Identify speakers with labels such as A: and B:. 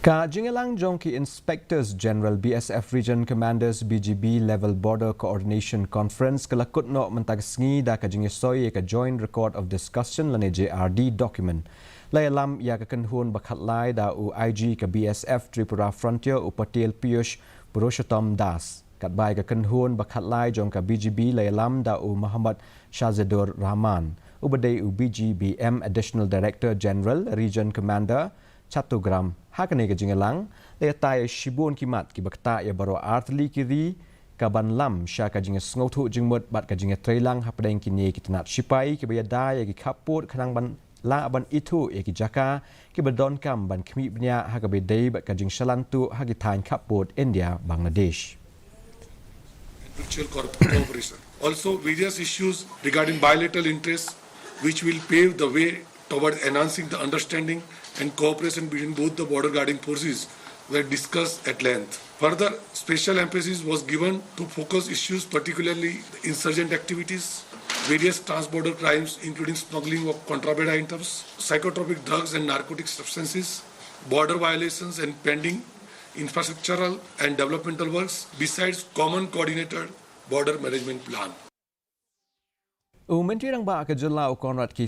A: Jingialang Jongki Inspectors General BSF Region Commanders BGB Level Border Coordination Conference kelakut no mentagsngi da kajingisoy ka joint record of discussion lane JRD document. Layalam ya kakenhun bakhatlai da u IG ka BSF Tripura Frontier upatil Piyush Purushottam Das. Katbai kakenhun bakhatlai jong ka BGB layalam da u Muhammad Shazidur Rahman. Ubadai u BGBM Additional Director General Region Commander Chatugram hakane ke Jingialang letai shibun kimat ki bakta ya baro artli kiri kaban lam sha ka jinga sngotu jingmut bat ka jinga trailang hapdeng kini kitnat shipai ki bayada ya ki kaput khanang ban la ban itu ya ki jaka ki badon kam ban khmi bnya ha ka bedai bat ka jing shalantu ha ki thain kaput India Bangladesh.
B: Virtual cooperation. Also various issues regarding bilateral interests which will pave the way toward enhancing the understanding and cooperation between both the border guarding forces were discussed at length. Further, special emphasis was given to focus issues, particularly insurgent activities, various transborder crimes including smuggling of contraband items, psychotropic drugs and narcotic substances, border violations and pending infrastructural and developmental works, besides common coordinated border management plan.
A: Menteri Rang Ba ke Jelau Konrad Ki